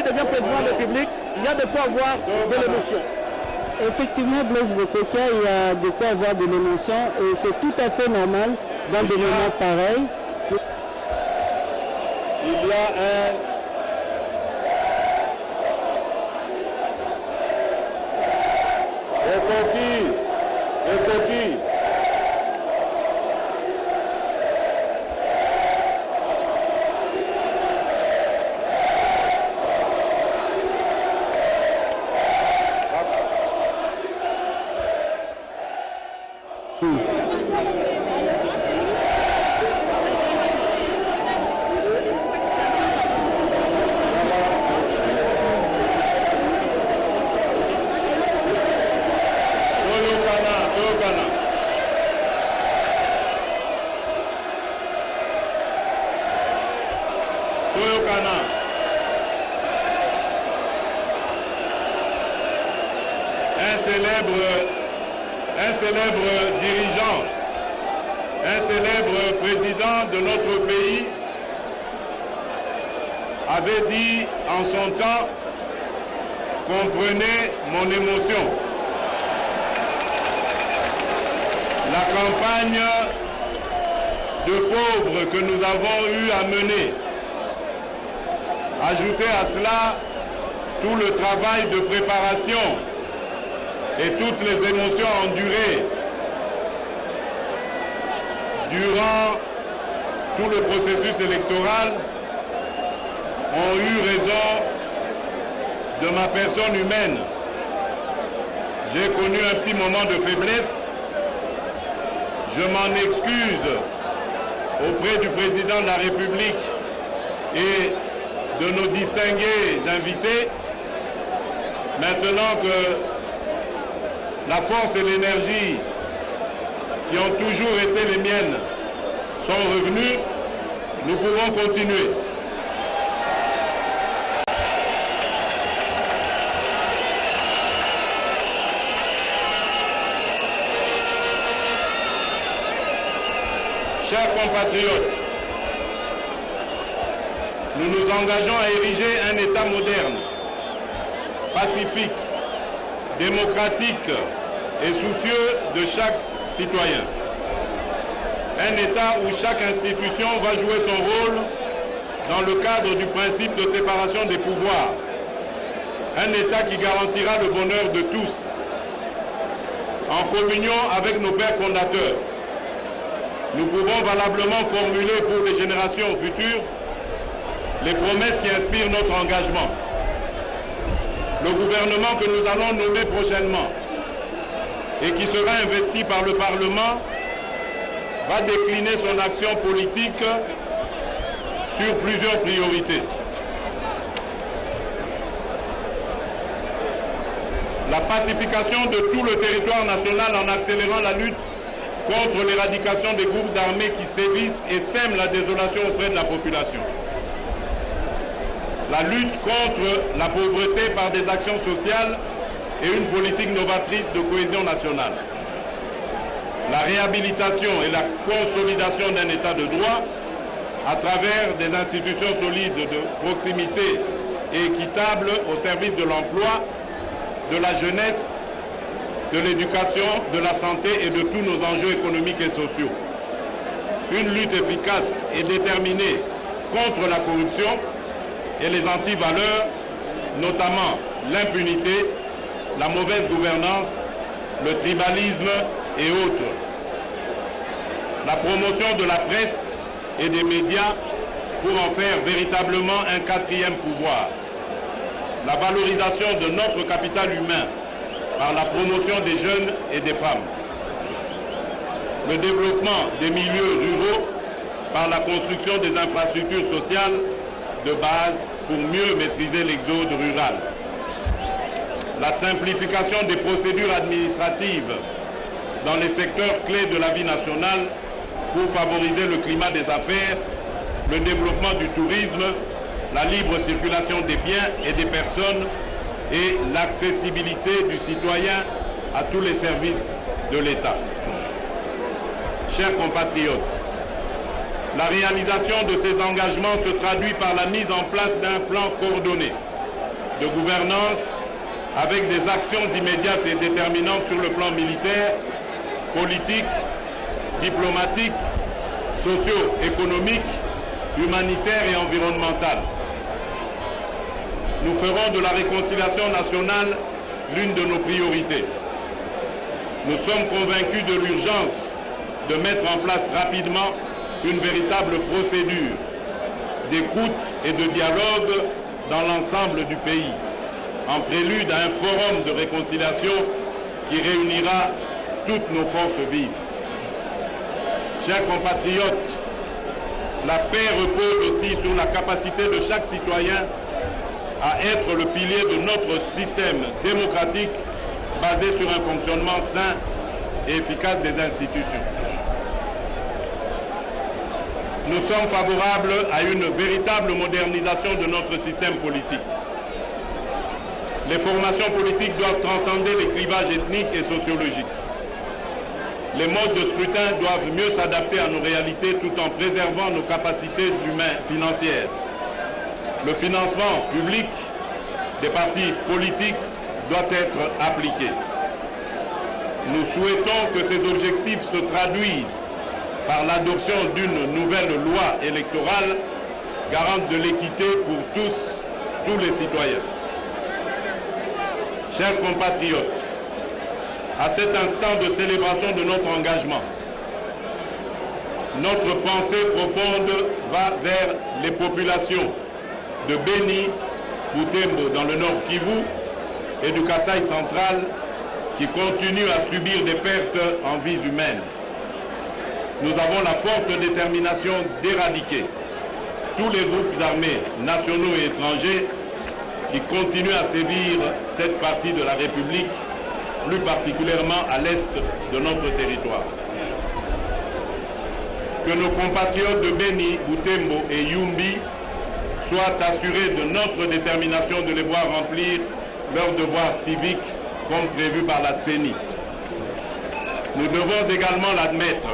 devient président de la République, il y a de quoi avoir de l'émotion. Effectivement, Blaise Bokotia, il y a de quoi avoir de l'émotion et c'est tout à fait normal dans des moments pareils. Il y a un... Les coquilles. Un célèbre dirigeant, un célèbre président de notre pays avait dit en son temps: comprenez mon émotion. La campagne de pauvres que nous avons eu à mener, ajoutez à cela tout le travail de préparation et toutes les émotions endurées durant tout le processus électoral ont eu raison de ma personne humaine. J'ai connu un petit moment de faiblesse. Je m'en excuse auprès du président de la République et de nos distingués invités. Maintenant que la force et l'énergie qui ont toujours été les miennes sont revenues, nous pouvons continuer. Chers compatriotes, nous nous engageons à ériger un État moderne, pacifique, démocratique et soucieux de chaque citoyen. Un État où chaque institution va jouer son rôle dans le cadre du principe de séparation des pouvoirs. Un État qui garantira le bonheur de tous, en communion avec nos pères fondateurs. Nous pouvons valablement formuler pour les générations futures les promesses qui inspirent notre engagement. Le gouvernement que nous allons nommer prochainement et qui sera investi par le Parlement va décliner son action politique sur plusieurs priorités. La pacification de tout le territoire national en accélérant la lutte contre l'éradication des groupes armés qui sévissent et sèment la désolation auprès de la population. La lutte contre la pauvreté par des actions sociales et une politique novatrice de cohésion nationale. La réhabilitation et la consolidation d'un État de droit à travers des institutions solides de proximité et équitables au service de l'emploi, de la jeunesse, de l'éducation, de la santé et de tous nos enjeux économiques et sociaux. Une lutte efficace et déterminée contre la corruption et les antivaleurs, notamment l'impunité, la mauvaise gouvernance, le tribalisme et autres. La promotion de la presse et des médias pour en faire véritablement un quatrième pouvoir. La valorisation de notre capital humain par la promotion des jeunes et des femmes. Le développement des milieux ruraux par la construction des infrastructures sociales de base pour mieux maîtriser l'exode rural. La simplification des procédures administratives dans les secteurs clés de la vie nationale pour favoriser le climat des affaires, le développement du tourisme, la libre circulation des biens et des personnes et l'accessibilité du citoyen à tous les services de l'État. Chers compatriotes, la réalisation de ces engagements se traduit par la mise en place d'un plan coordonné de gouvernance avec des actions immédiates et déterminantes sur le plan militaire, politique, diplomatique, socio-économique, humanitaire et environnemental. Nous ferons de la réconciliation nationale l'une de nos priorités. Nous sommes convaincus de l'urgence de mettre en place rapidement une véritable procédure d'écoute et de dialogue dans l'ensemble du pays, en prélude à un forum de réconciliation qui réunira toutes nos forces vives. Chers compatriotes, la paix repose aussi sur la capacité de chaque citoyen à être le pilier de notre système démocratique basé sur un fonctionnement sain et efficace des institutions. Nous sommes favorables à une véritable modernisation de notre système politique. Les formations politiques doivent transcender les clivages ethniques et sociologiques. Les modes de scrutin doivent mieux s'adapter à nos réalités tout en préservant nos capacités humaines financières. Le financement public des partis politiques doit être appliqué. Nous souhaitons que ces objectifs se traduisent par l'adoption d'une nouvelle loi électorale garante de l'équité pour tous les citoyens. Chers compatriotes, à cet instant de célébration de notre engagement, notre pensée profonde va vers les populations de Beni, Butembo dans le nord Kivu et du Kasaï central qui continuent à subir des pertes en vies humaines. Nous avons la forte détermination d'éradiquer tous les groupes armés nationaux et étrangers qui continuent à sévir cette partie de la République, plus particulièrement à l'est de notre territoire. Que nos compatriotes de Beni, Butembo et Yumbi soient assurés de notre détermination de les voir remplir leurs devoirs civiques comme prévu par la CENI. Nous devons également l'admettre.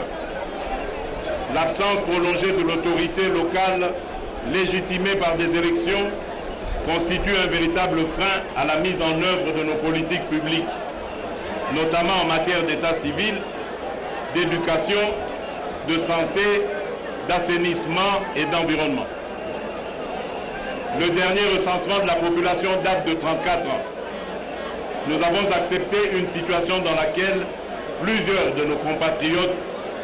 L'absence prolongée de l'autorité locale légitimée par des élections constitue un véritable frein à la mise en œuvre de nos politiques publiques, notamment en matière d'état civil, d'éducation, de santé, d'assainissement et d'environnement. Le dernier recensement de la population date de 34 ans. Nous avons accepté une situation dans laquelle plusieurs de nos compatriotes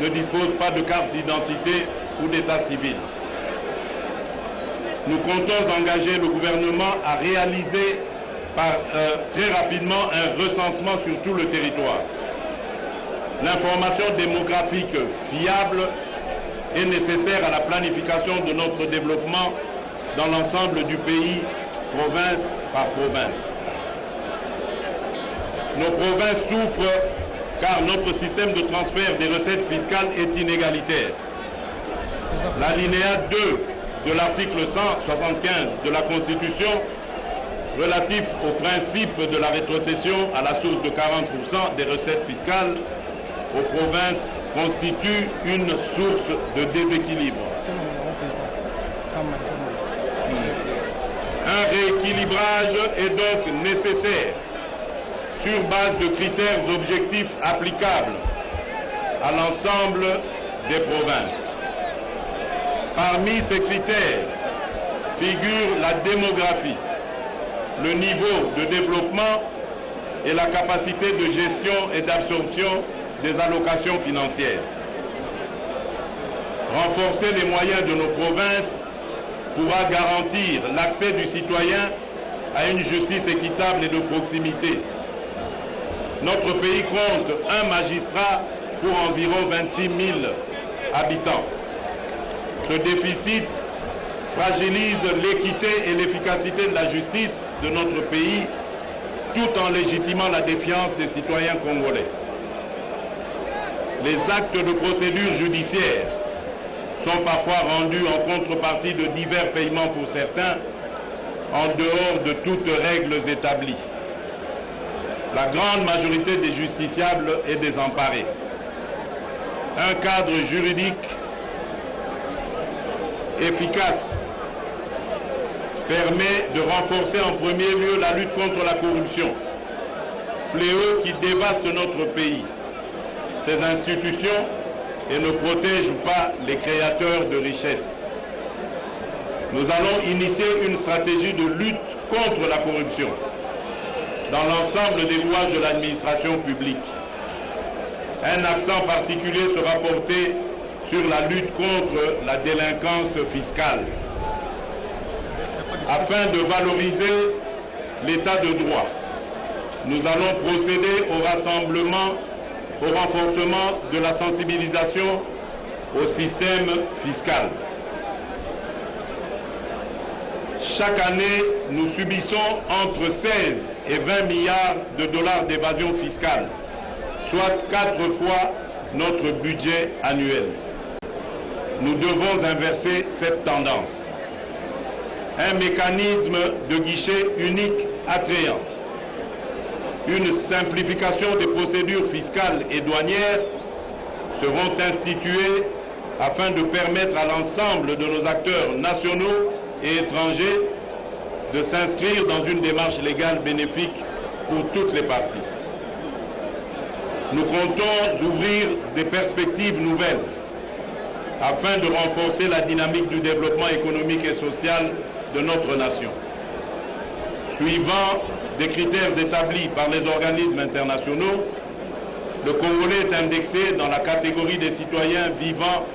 ne disposent pas de carte d'identité ou d'état civil. Nous comptons engager le gouvernement à réaliser très rapidement un recensement sur tout le territoire. L'information démographique fiable est nécessaire à la planification de notre développement dans l'ensemble du pays, province par province. Nos provinces souffrent car notre système de transfert des recettes fiscales est inégalitaire. L'alinéa 2 de l'article 175 de la Constitution relatif au principe de la rétrocession à la source de 40% des recettes fiscales aux provinces constitue une source de déséquilibre. Un rééquilibrage est donc nécessaire sur base de critères objectifs applicables à l'ensemble des provinces. Parmi ces critères figurent la démographie, le niveau de développement et la capacité de gestion et d'absorption des allocations financières. Renforcer les moyens de nos provinces pourra garantir l'accès du citoyen à une justice équitable et de proximité. Notre pays compte un magistrat pour environ 26 000 habitants. Ce déficit fragilise l'équité et l'efficacité de la justice de notre pays, tout en légitimant la défiance des citoyens congolais. Les actes de procédure judiciaire sont parfois rendus en contrepartie de divers paiements pour certains, en dehors de toutes règles établies. La grande majorité des justiciables est désemparée. Un cadre juridique efficace permet de renforcer en premier lieu la lutte contre la corruption, fléau qui dévaste notre pays, ses institutions et ne protège pas les créateurs de richesses. Nous allons initier une stratégie de lutte contre la corruption dans l'ensemble des rouages de l'administration publique. Un accent particulier sera porté sur la lutte contre la délinquance fiscale, afin de valoriser l'état de droit. Nous allons procéder au renforcement de la sensibilisation au système fiscal. Chaque année, nous subissons entre 16 et 20 milliards de dollars d'évasion fiscale, soit 4 fois notre budget annuel. Nous devons inverser cette tendance. Un mécanisme de guichet unique attrayant, une simplification des procédures fiscales et douanières seront instituées afin de permettre à l'ensemble de nos acteurs nationaux et étrangers de s'inscrire dans une démarche légale bénéfique pour toutes les parties. Nous comptons ouvrir des perspectives nouvelles afin de renforcer la dynamique du développement économique et social de notre nation. Suivant des critères établis par les organismes internationaux, le Congolais est indexé dans la catégorie des citoyens vivant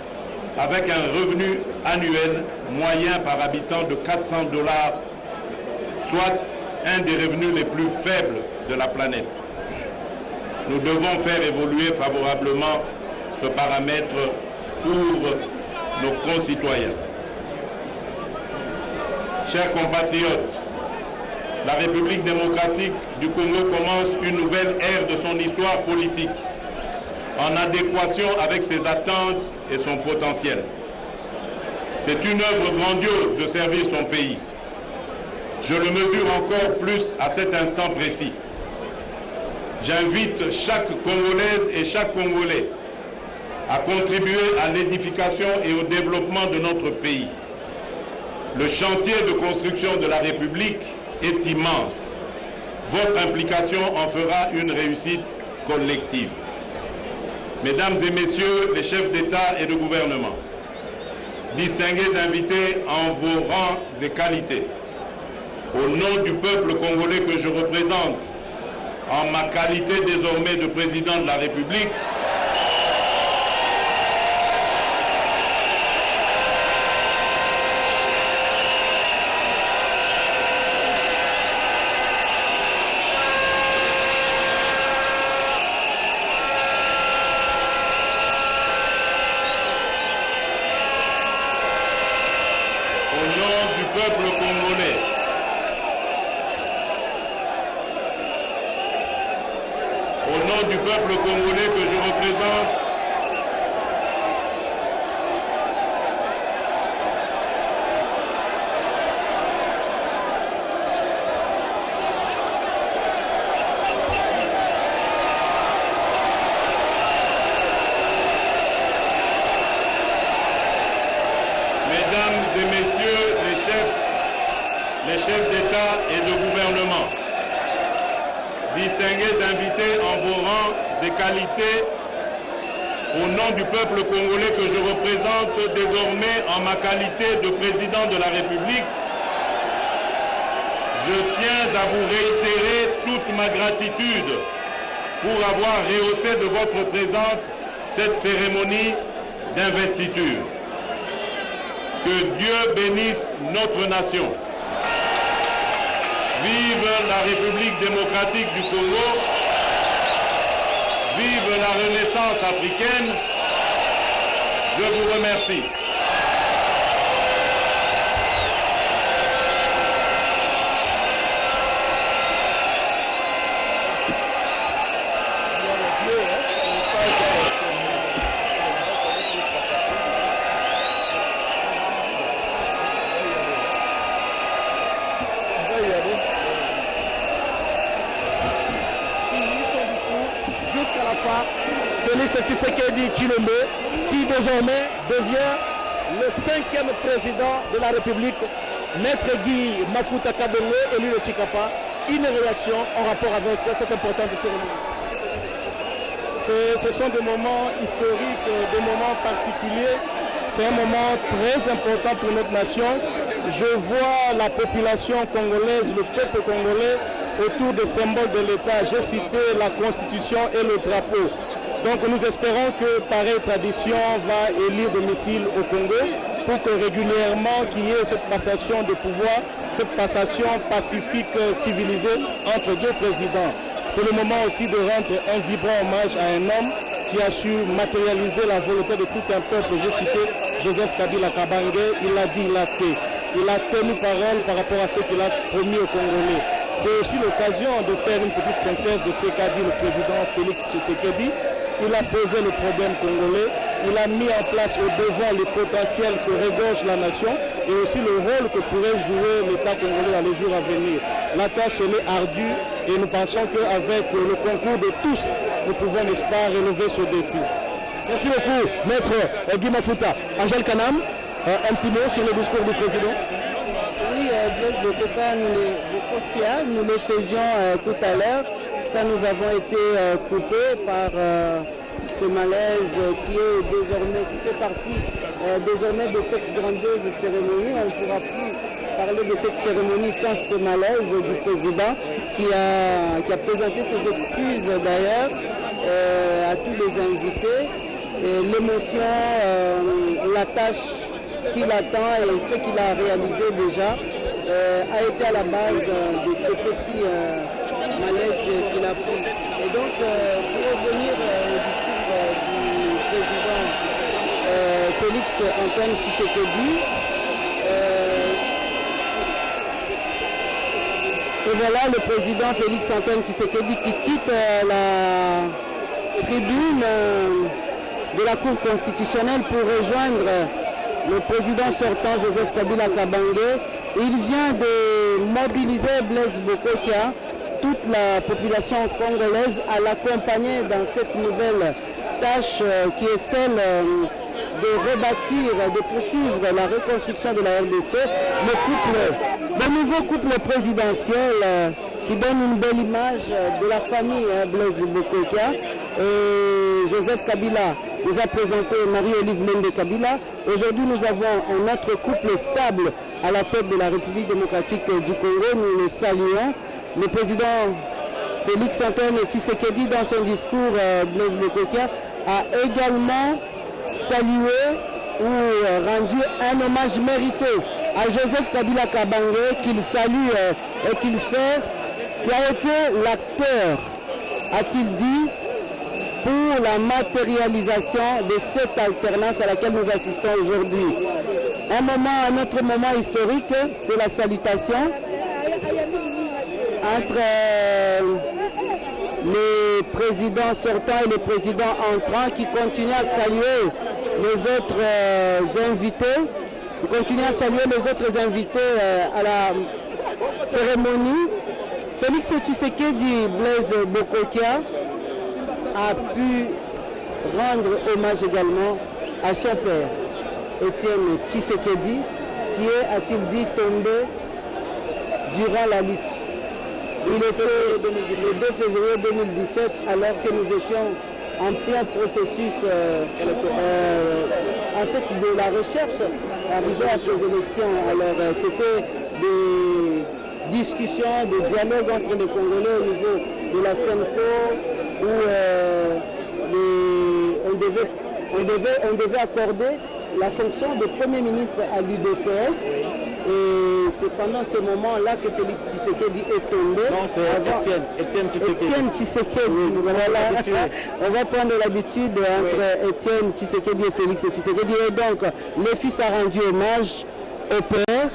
avec un revenu annuel moyen par habitant de 400 $, soit un des revenus les plus faibles de la planète. Nous devons faire évoluer favorablement ce paramètre pour nos concitoyens. Chers compatriotes, la République démocratique du Congo commence une nouvelle ère de son histoire politique, en adéquation avec ses attentes et son potentiel. C'est une œuvre grandiose de servir son pays. Je le mesure encore plus à cet instant précis. J'invite chaque Congolaise et chaque Congolais à contribuer à l'édification et au développement de notre pays. Le chantier de construction de la République est immense. Votre implication en fera une réussite collective. Mesdames et messieurs les chefs d'État et de gouvernement, distingués invités en vos rangs et qualités, au nom du peuple congolais que je représente, en ma qualité désormais de président de la République, du peuple congolais que je représente, mesdames et messieurs les chefs d'État et de gouvernement, distingués invités en vos rangs et qualités, au nom du peuple congolais que je représente désormais en ma qualité de président de la République, je tiens à vous réitérer toute ma gratitude pour avoir rehaussé de votre présence cette cérémonie d'investiture. Que Dieu bénisse notre nation. Vive la République démocratique du Congo, vive la Renaissance africaine. Je vous remercie. Félix Tshisekedi Tshilombo, qui désormais devient le 5e président de la République Maître Guy Mafuta Kabongo, élu de Chikapa, une réaction en rapport avec cette importante cérémonie. Ce sont des moments historiques, des moments particuliers. C'est un moment très important pour notre nation. Je vois la population congolaise, le peuple congolais autour des symboles de l'État. J'ai cité la Constitution et le drapeau. Donc nous espérons que pareille tradition va élire domicile au Congo pour que régulièrement qu'il y ait cette passation de pouvoir, cette passation pacifique, civilisée entre deux présidents. C'est le moment aussi de rendre un vibrant hommage à un homme qui a su matérialiser la volonté de tout un peuple. J'ai cité Joseph Kabila Kabange, il l'a dit, il l'a fait. Il a tenu parole par rapport à ce qu'il a promis aux Congolais. C'est aussi l'occasion de faire une petite synthèse de ce qu'a dit le président Félix Tshisekedi. Il a posé le problème congolais, il a mis en place au devant les potentiels que regorge la nation et aussi le rôle que pourrait jouer l'État congolais dans les jours à venir. La tâche elle est ardue et nous pensons qu'avec le concours de tous, nous pouvons, n'est-ce pas, relever ce défi. Merci beaucoup, Maître Guy Mafuta. Angèle Kanam, un petit mot sur le discours du président. Oui, Blaise Bokoka, nous le faisions tout à l'heure, quand nous avons été coupés par ce malaise qui fait partie désormais de cette grandiose cérémonie. On ne pourra plus parler de cette cérémonie sans ce malaise du président qui a présenté ses excuses d'ailleurs à tous les invités. L'émotion, la tâche qu'il attend et ce qu'il a réalisé déjà a été à la base de ces petits malaises qu'il a pris. Et donc, pour revenir au discours du président Félix Antoine Tshisekedi, et voilà le président Félix Antoine Tshisekedi qui quitte la tribune de la Cour constitutionnelle pour rejoindre le président sortant Joseph Kabila Kabange. Il vient de mobiliser Blaise Bokokia, toute la population congolaise, à l'accompagner dans cette nouvelle tâche qui est celle de rebâtir, de poursuivre la reconstruction de la RDC, le nouveau couple présidentiel qui donne une belle image de la famille Blaise Bokokia. Joseph Kabila nous a présenté Marie-Olive Lende Kabila. Aujourd'hui, nous avons un autre couple stable à la tête de la République démocratique du Congo. Nous le saluons. Le président Félix Antoine Tshisekedi, dans son discours, Blaise Bokokia, a également salué ou rendu un hommage mérité à Joseph Kabila Kabange, qu'il salue et qu'il sert, qui a été l'acteur, a-t-il dit, pour la matérialisation de cette alternance à laquelle nous assistons aujourd'hui. Un autre moment historique, c'est la salutation entre les présidents sortants et les présidents entrants qui continuent à saluer les autres invités. Ils continuent à saluer les autres invités à la cérémonie. Félix Tshisekedi, Blaise Bokokia, a pu rendre hommage également à son père, Étienne Tshisekedi, qui est, a-t-il dit, tombé durant la lutte. Il était le 2 février 2017, alors que nous étions en plein processus en fait, de la recherche arrivée à ces élections. Alors c'était des discussions, des dialogues entre les Congolais au niveau de la CENCO, où on devait accorder la fonction de Premier ministre à l'UDPS. Et c'est pendant ce moment-là que Félix Tshisekedi est tombé. Non, c'est Étienne Tshisekedi. Étienne Tshisekedi, voilà. On va prendre l'habitude entre Étienne Tshisekedi et Félix Tshisekedi. Et donc, le fils a rendu hommage au père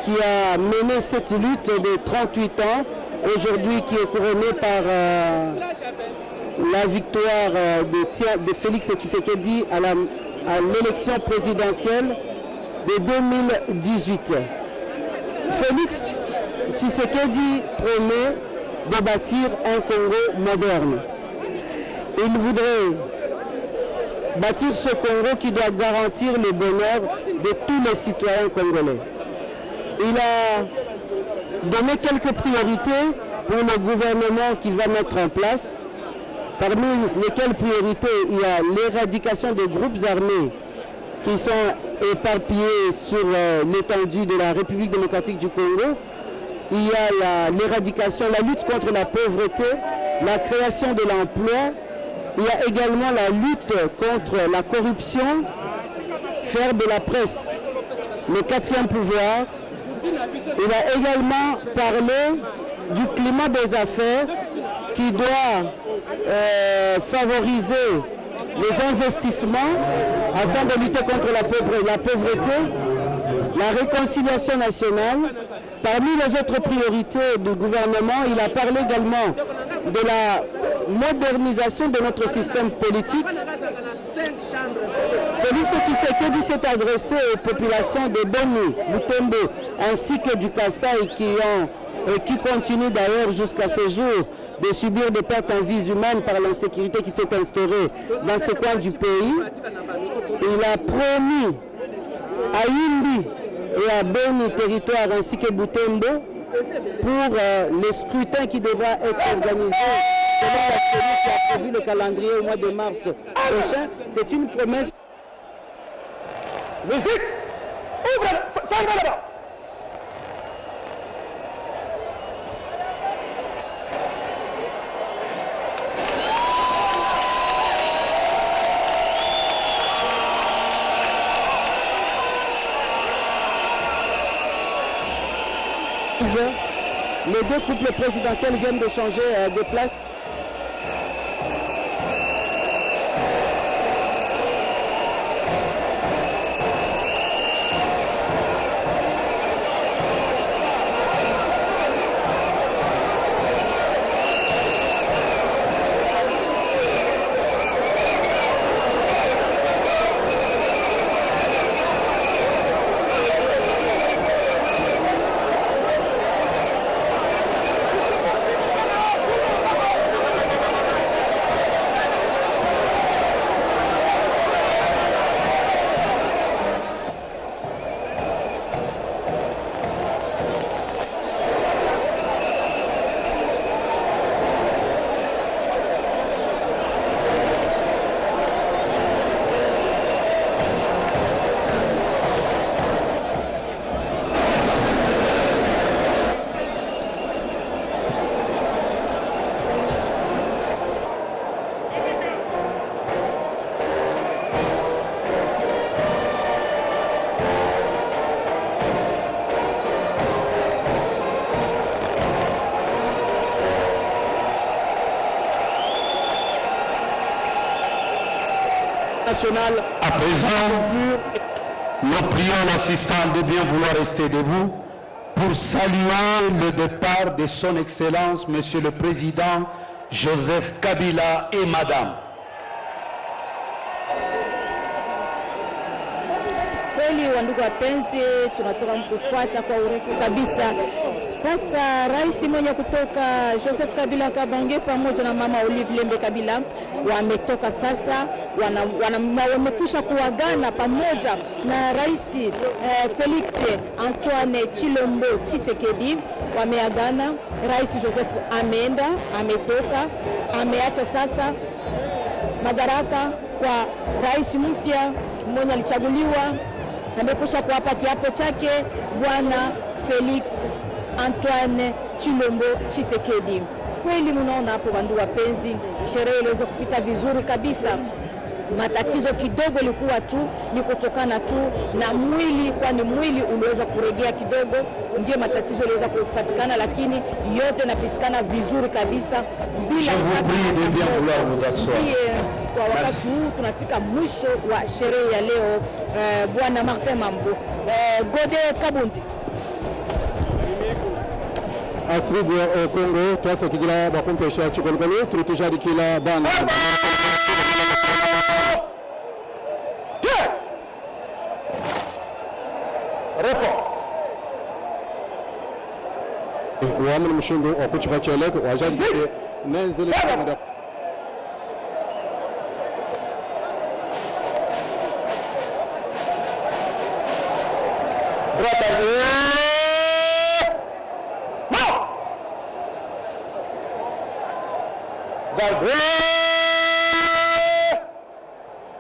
qui a mené cette lutte de 38 ans, aujourd'hui qui est couronnée par la victoire de Félix Tshisekedi à l'élection présidentielle de 2018. Félix Tshisekedi promet de bâtir un Congo moderne. Il voudrait bâtir ce Congo qui doit garantir le bonheur de tous les citoyens congolais. Il a donné quelques priorités pour le gouvernement qu'il va mettre en place, parmi lesquelles priorités il y a l'éradication des groupes armés qui sont éparpillés sur l'étendue de la République démocratique du Congo. Il y a l'éradication, la lutte contre la pauvreté, la création de l'emploi. Il y a également la lutte contre la corruption, faire de la presse le quatrième pouvoir. Il a également parlé du climat des affaires qui doit favoriser les investissements afin de lutter contre la pauvreté, la réconciliation nationale. Parmi les autres priorités du gouvernement, il a parlé également de la modernisation de notre système politique. Félix Tshisekedi s'est adressé aux populations de Beni, Butembo ainsi que du Kasaï qui continuent d'ailleurs jusqu'à ce jour de subir des pertes en vies humaines par l'insécurité qui s'est instaurée dans ce coin du pays. Il a promis à Yumbi et à Beni territoire ainsi que Butembo pour les scrutins qui devra être organisés selon la série qui a prévu le calendrier au mois de mars prochain. C'est une promesse. Musique, ouvre, ferme là-bas. Les deux couples présidentiels viennent de changer de place. À présent, nous prions l'assistant de bien vouloir rester debout pour saluer le départ de son Excellence, Monsieur le Président Joseph Kabila et Madame. Kweli wandugu wapenzi, tunatoka kufuata kwa urefu kabisa. Sasa rais mwenye kutoka Joseph Kabila Kabange pamoja na mama Olive Lembe Kabila wametoka sasa, wamekwisha kuagana pamoja na rais Felix Antoine Chilombo Tshisekedi. Wameagana, rais Joseph ameenda, ametoka, ameacha sasa madaraka kwa rais mpya mwenye alichaguliwa, amekwisha kuapa kiapo chake bwana Felix Antoine Chilombo Tshisekedi. Kweli mnaona hapo wandugu wapenzi, sherehe iliweza kupita vizuri kabisa. Matatizo kidogo ilikuwa tu ni kutokana tu na mwili, kwani mwili uliweza kuregea kidogo, ndio matatizo iliweza kupatikana, lakini yote inapitikana vizuri kabisa bila shaka. Kwa wakati huu tunafika mwisho wa sherehe ya leo. Bwana Martin Mambo, Gode Kabundi. Astrid au Congo, toi c'est qui là, bah compte cher Chikolo, tu toujours dit qu'il a ban. Wamna mshindo wa kuchapa chelet wajazi nenzele kwenda. Drop Gardez.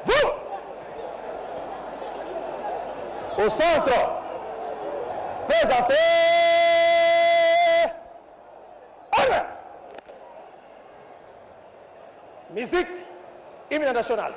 Vous. Au centre. Présentez. Musique, hymne national.